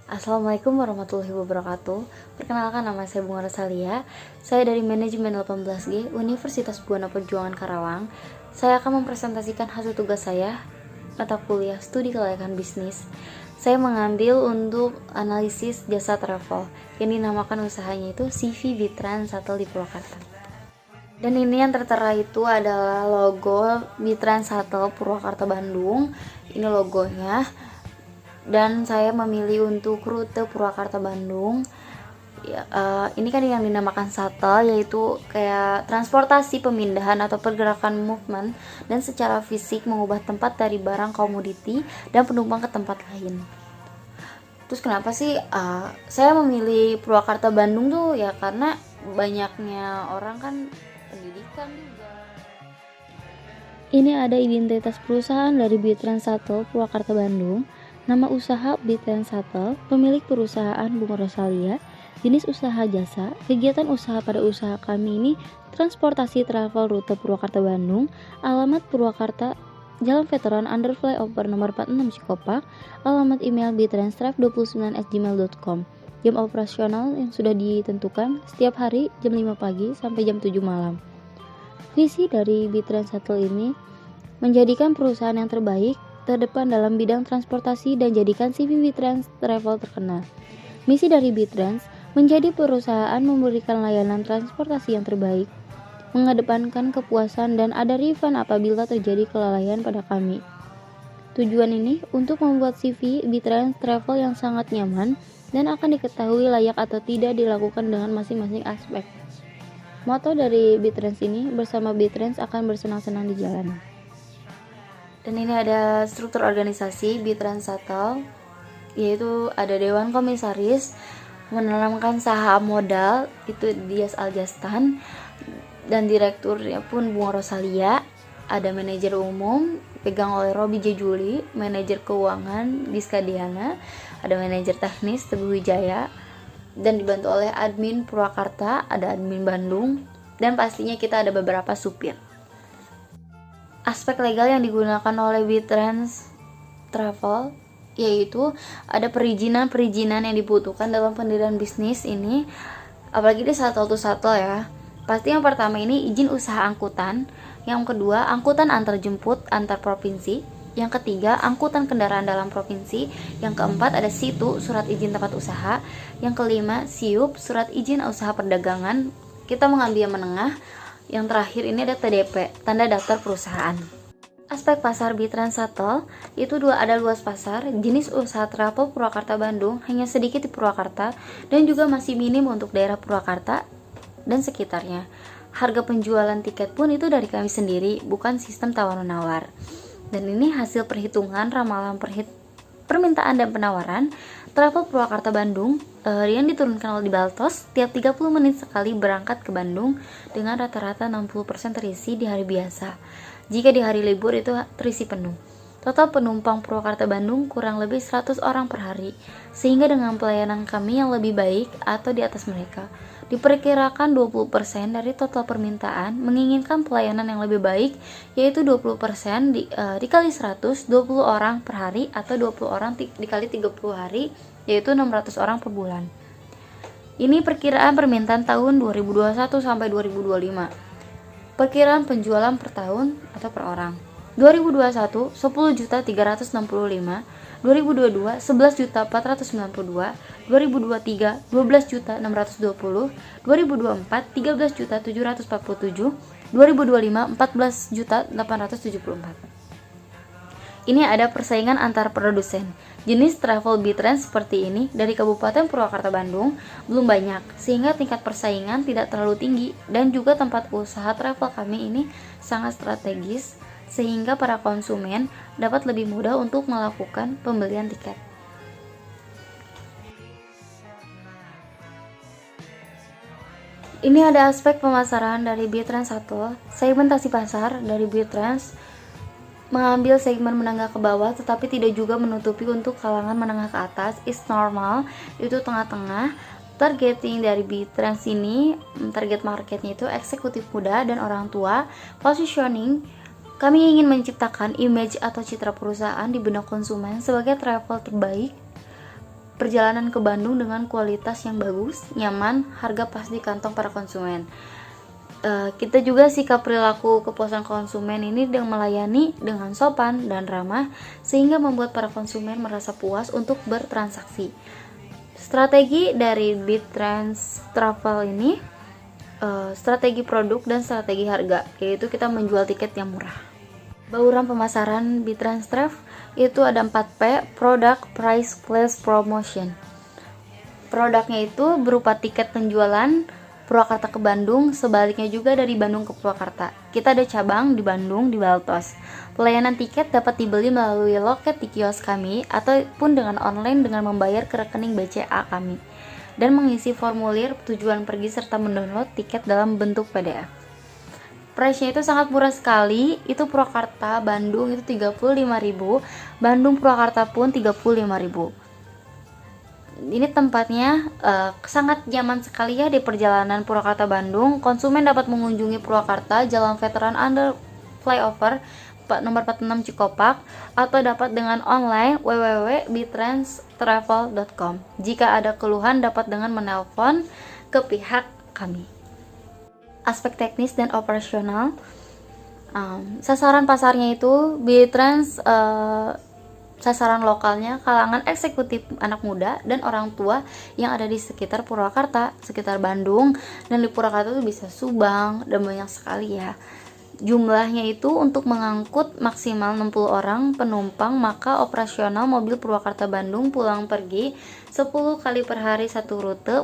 Assalamualaikum warahmatullahi wabarakatuh. Perkenalkan, nama saya Bunga Rosalia. Saya dari Manajemen 18G Universitas Buana Perjuangan Karawang. Saya akan mempresentasikan hasil tugas saya mata kuliah Studi Kelayakan Bisnis. Saya mengambil untuk analisis jasa travel yang dinamakan usahanya itu CV Bitran Shuttle di Purwakarta. Dan ini yang tertera itu adalah logo Bitran Shuttle Purwakarta Bandung. Ini logonya. Dan saya memilih untuk rute Purwakarta Bandung. Ini kan yang dinamakan shuttle, yaitu kayak transportasi pemindahan atau pergerakan movement dan secara fisik mengubah tempat dari barang komoditi dan penumpang ke tempat lain. Terus kenapa sih saya memilih Purwakarta Bandung tuh ya karena banyaknya orang kan pendidikan juga. Ini ada identitas perusahaan dari Bitran Shuttle Purwakarta Bandung. Nama usaha Bitran Shuttle, pemilik perusahaan Bunga Rosalia, jenis usaha jasa, kegiatan usaha pada usaha kami ini transportasi travel rute Purwakarta Bandung, alamat Purwakarta, Jalan Veteran Under Flyover nomor 46 Cikopak, alamat email bitranstraf29@gmail.com. Jam operasional yang sudah ditentukan setiap hari jam 5 pagi sampai jam 7 malam. Visi dari Bitran Shuttle ini menjadikan perusahaan yang terbaik terdepan dalam bidang transportasi dan jadikan CV Bitrans Travel terkenal. Misi dari Bitrans menjadi perusahaan memberikan layanan transportasi yang terbaik, mengedepankan kepuasan dan ada refund apabila terjadi kelalaian pada kami. Tujuan ini untuk membuat CV Bitrans Travel yang sangat nyaman dan akan diketahui layak atau tidak dilakukan dengan masing-masing aspek. Moto dari Bitrans ini, bersama Bitrans akan bersenang-senang di jalanan. Dan ini ada struktur organisasi Bitran Shuttle, yaitu ada Dewan Komisaris, menanamkan saham modal itu Dias Aljastan, dan direkturnya pun Bunga Rosalia. Ada manajer umum pegang oleh Robi J. Juli, manajer keuangan Diska Diana, ada manajer teknis Teguh Wijaya, dan dibantu oleh admin Purwakarta, ada admin Bandung, dan pastinya kita ada beberapa supir. Aspek legal yang digunakan oleh Bitrans Travel yaitu ada perizinan yang dibutuhkan dalam pendirian bisnis ini, apalagi di shuttle to shuttle ya. Pasti yang pertama ini izin usaha angkutan, yang kedua angkutan antar jemput antar provinsi, yang ketiga angkutan kendaraan dalam provinsi, yang keempat ada SITU surat izin tempat usaha, yang kelima SIUP surat izin usaha perdagangan. Kita mengambil yang menengah. Yang terakhir ini ada TDP, tanda daftar perusahaan. Aspek pasar Bitran Shuttle itu ada luas pasar, jenis usaha travel Purwakarta Bandung hanya sedikit di Purwakarta dan juga masih minim untuk daerah Purwakarta dan sekitarnya. Harga penjualan tiket pun itu dari kami sendiri, bukan sistem tawar-menawar. Dan ini hasil perhitungan ramalan permintaan dan penawaran travel Purwakarta Bandung yang diturunkan oleh di Baltos tiap 30 menit sekali berangkat ke Bandung dengan rata-rata 60% terisi di hari biasa. Jika di hari libur itu terisi penuh. Total penumpang Purwakarta Bandung kurang lebih 100 orang per hari, sehingga dengan pelayanan kami yang lebih baik atau di atas mereka, diperkirakan 20% dari total permintaan menginginkan pelayanan yang lebih baik, yaitu 20% dikali 100, 20 orang per hari, atau 20 orang dikali 30 hari, yaitu 600 orang per bulan. Ini perkiraan permintaan tahun 2021 sampai 2025. Perkiraan penjualan per tahun atau per orang. 2021 10.365, 2022 11.492, 2023 12.620, 2024 13.747, 2025 14.874. Ini ada persaingan antar produsen. Jenis travel Bitrans seperti ini dari Kabupaten Purwakarta Bandung belum banyak, sehingga tingkat persaingan tidak terlalu tinggi, dan juga tempat usaha travel kami ini sangat strategis sehingga para konsumen dapat lebih mudah untuk melakukan pembelian tiket. Ini ada aspek pemasaran dari Bitrans Shuttle. Segmentasi pasar dari Bitrans mengambil segmen menengah ke bawah, tetapi tidak juga menutupi untuk kalangan menengah ke atas. Is normal, itu tengah-tengah. Targeting dari Bitrans ini, target marketnya itu eksekutif muda dan orang tua. Positioning, kami ingin menciptakan image atau citra perusahaan di benak konsumen sebagai travel terbaik perjalanan ke Bandung dengan kualitas yang bagus, nyaman, harga pas di kantong para konsumen. Kita juga sikap perilaku kepuasan konsumen ini dengan melayani dengan sopan dan ramah sehingga membuat para konsumen merasa puas untuk bertransaksi. Strategi dari B-Trans Travel ini strategi produk dan strategi harga, yaitu kita menjual tiket yang murah. Bauran pemasaran B-Trans Travel itu ada 4P, Product, Price, Place, Promotion. Produknya itu berupa tiket penjualan Purwakarta ke Bandung, sebaliknya juga dari Bandung ke Purwakarta. Kita ada cabang di Bandung, di Baltos. Pelayanan tiket dapat dibeli melalui loket di kios kami ataupun dengan online dengan membayar ke rekening BCA kami dan mengisi formulir tujuan pergi serta mendownload tiket dalam bentuk PDF. Price-nya itu sangat murah sekali. Itu Purwakarta Bandung itu 35.000, Bandung Purwakarta pun 35.000. Ini tempatnya sangat nyaman sekali ya di perjalanan Purwakarta Bandung. Konsumen dapat mengunjungi Purwakarta, Jalan Veteran Under Flyover nomor 46 Cikopak, atau dapat dengan online www.btranstravel.com. Jika ada keluhan dapat dengan menelpon ke pihak kami. Aspek teknis dan operasional, sasaran pasarnya itu B-Trans, sasaran lokalnya kalangan eksekutif anak muda dan orang tua yang ada di sekitar Purwakarta, sekitar Bandung, dan di Purwakarta itu bisa Subang dan banyak sekali ya. Jumlahnya itu untuk mengangkut maksimal 60 orang penumpang, maka operasional mobil Purwakarta Bandung pulang pergi 10 kali per hari satu rute,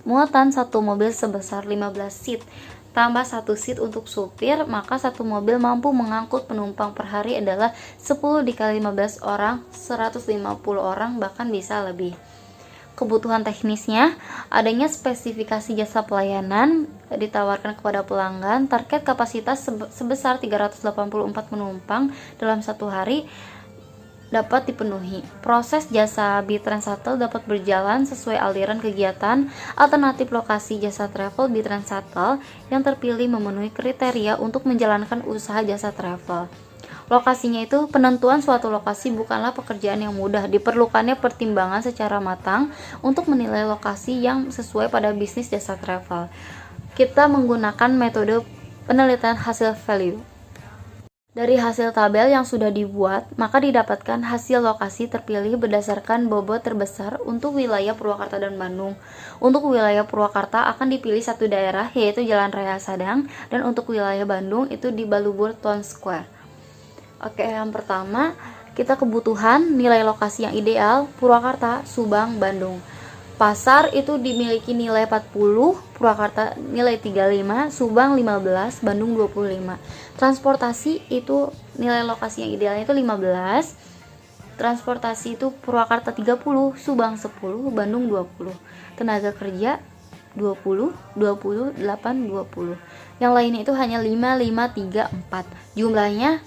muatan satu mobil sebesar 15 seat tambah 1 seat untuk supir, maka satu mobil mampu mengangkut penumpang per hari adalah 10 dikali 15 orang, 150 orang, bahkan bisa lebih. Kebutuhan teknisnya, adanya spesifikasi jasa pelayanan ditawarkan kepada pelanggan, target kapasitas sebesar 384 penumpang dalam satu hari dapat dipenuhi. Proses jasa B-Trans Shuttle dapat berjalan sesuai aliran kegiatan. Alternatif lokasi jasa travel B-Trans Shuttle yang terpilih memenuhi kriteria untuk menjalankan usaha jasa travel. Lokasinya itu, penentuan suatu lokasi bukanlah pekerjaan yang mudah. Diperlukannya pertimbangan secara matang untuk menilai lokasi yang sesuai pada bisnis jasa travel. Kita menggunakan metode penelitian hasil value. Dari hasil tabel yang sudah dibuat, maka didapatkan hasil lokasi terpilih berdasarkan bobot terbesar untuk wilayah Purwakarta dan Bandung. Untuk wilayah Purwakarta akan dipilih satu daerah, yaitu Jalan Raya Sadang, dan untuk wilayah Bandung itu di Balubur Town Square. Oke, yang pertama, kita kebutuhan nilai lokasi yang ideal, Purwakarta, Subang, Bandung. Pasar itu dimiliki nilai 40, Purwakarta nilai 35, Subang 15, Bandung 25. Transportasi itu nilai lokasi yang idealnya itu 15. Transportasi itu Purwakarta 30, Subang 10, Bandung 20. Tenaga kerja 20, 20, 8, 20. Yang lainnya itu hanya 5, 5, 3, 4. Jumlahnya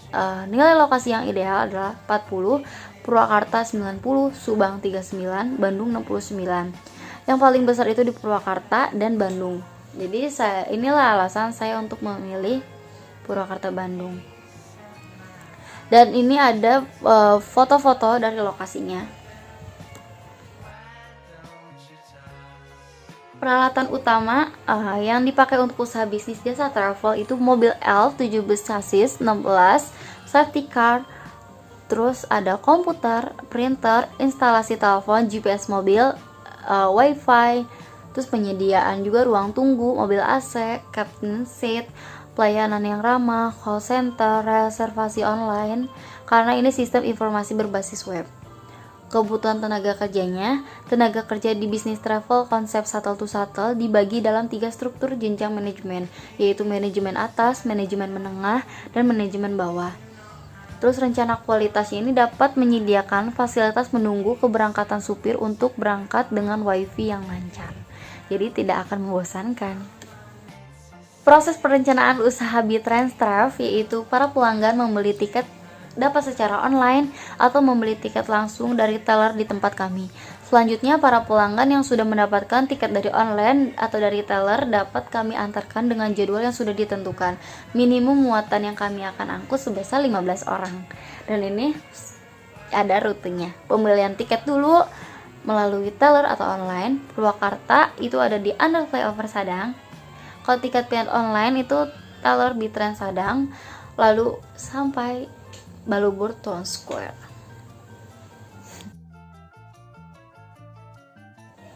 nilai lokasi yang ideal adalah 40, Purwakarta 90, Subang 39, Bandung 69. Yang paling besar itu di Purwakarta dan Bandung. Jadi inilah alasan saya untuk memilih Purwakarta Bandung. Dan ini ada foto-foto dari lokasinya. Peralatan utama yang dipakai untuk usaha bisnis jasa travel itu mobil L 17 chassis 16, safety car, terus ada komputer, printer, instalasi telepon, GPS mobil, wifi, terus penyediaan juga ruang tunggu, mobil AC, captain seat, pelayanan yang ramah, call center, reservasi online, karena ini sistem informasi berbasis web. Kebutuhan tenaga kerjanya, tenaga kerja di bisnis travel konsep shuttle to shuttle dibagi dalam 3 struktur jenjang manajemen, yaitu manajemen atas, manajemen menengah, dan manajemen bawah. Terus rencana kualitasnya ini dapat menyediakan fasilitas menunggu keberangkatan supir untuk berangkat dengan wifi yang lancar. Jadi tidak akan membosankan. Proses perencanaan usaha B-Trans Travel yaitu para pelanggan membeli tiket dapat secara online atau membeli tiket langsung dari teller di tempat kami. Selanjutnya, para pelanggan yang sudah mendapatkan tiket dari online atau dari teller dapat kami antarkan dengan jadwal yang sudah ditentukan. Minimum muatan yang kami akan angkut sebesar 15 orang. Dan ini ada rutenya. Pembelian tiket dulu, melalui teller atau online. Purwakarta itu ada di Under Flyover Sadang. Kalau tiket pilihan online itu teller Bitrans Sadang, lalu sampai Balubur Town Square.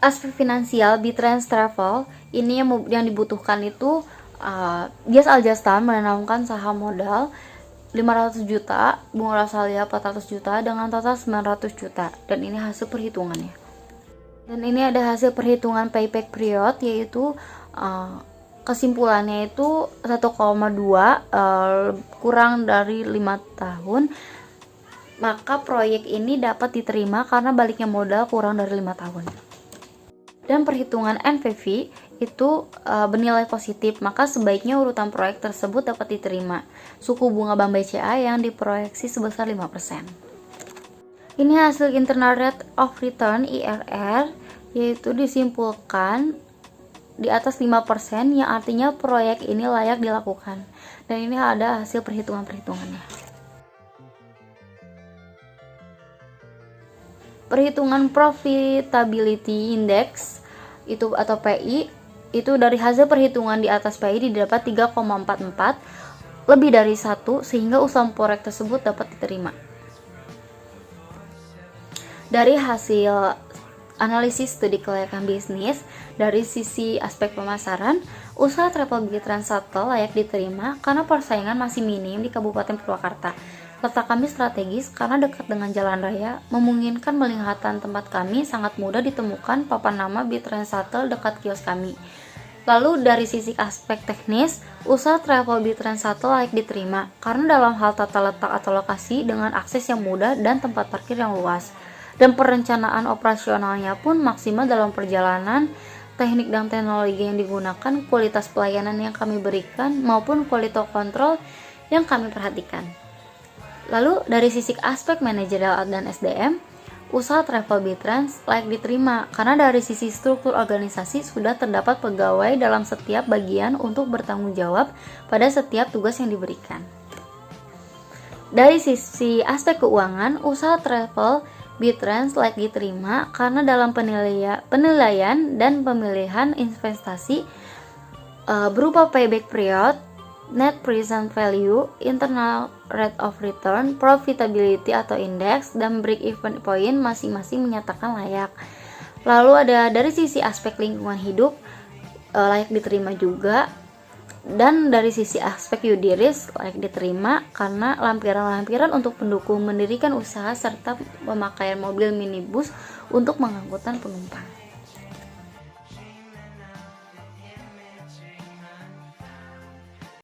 Aspek finansial Bitrans Travel ini yang dibutuhkan itu Dias Aljastan menanamkan saham modal 500 juta, bunga Rosalia 400 juta dengan total 900 juta, dan ini hasil perhitungannya. Dan ini ada hasil perhitungan payback period, yaitu kesimpulannya itu 1,2 kurang dari 5 tahun, maka proyek ini dapat diterima karena baliknya modal kurang dari 5 tahun. Dan perhitungan NPV itu bernilai positif, maka sebaiknya urutan proyek tersebut dapat diterima. Suku bunga Bank BCA yang diproyeksi sebesar 5%. Ini hasil internal rate of return IRR, yaitu disimpulkan di atas 5%, yang artinya proyek ini layak dilakukan. Dan ini ada hasil perhitungannya. Perhitungan Profitability Index itu atau PI itu dari hasil perhitungan di atas PI didapat 3,44, lebih dari 1, sehingga usaha proyek tersebut dapat diterima. Dari hasil analisis studi kelayakan bisnis dari sisi aspek pemasaran, usaha travel Bitrans Shuttle layak diterima karena persaingan masih minim di Kabupaten Purwakarta. Letak kami strategis karena dekat dengan jalan raya, memungkinkan melihatan tempat kami sangat mudah ditemukan papan nama Bitrans Shuttle dekat kios kami. Lalu dari sisi aspek teknis, usaha travel Bitrans Shuttle layak diterima karena dalam hal tata letak atau lokasi dengan akses yang mudah dan tempat parkir yang luas. Dan perencanaan operasionalnya pun maksimal dalam perjalanan, teknik dan teknologi yang digunakan, kualitas pelayanan yang kami berikan, maupun kualitas kontrol yang kami perhatikan. Lalu dari sisi aspek manajerial dan SDM, usaha travel Bitrans layak diterima karena dari sisi struktur organisasi sudah terdapat pegawai dalam setiap bagian untuk bertanggung jawab pada setiap tugas yang diberikan. Dari sisi aspek keuangan, usaha travel Bitrans layak diterima karena dalam penilaian dan pemilihan investasi berupa payback period, net present value, internal rate of return, profitability atau index, dan break even point masing-masing menyatakan layak. Lalu ada dari sisi aspek lingkungan hidup layak diterima juga, dan dari sisi aspek due risk layak diterima karena lampiran-lampiran untuk pendukung mendirikan usaha serta pemakaian mobil minibus untuk mengangkutan penumpang.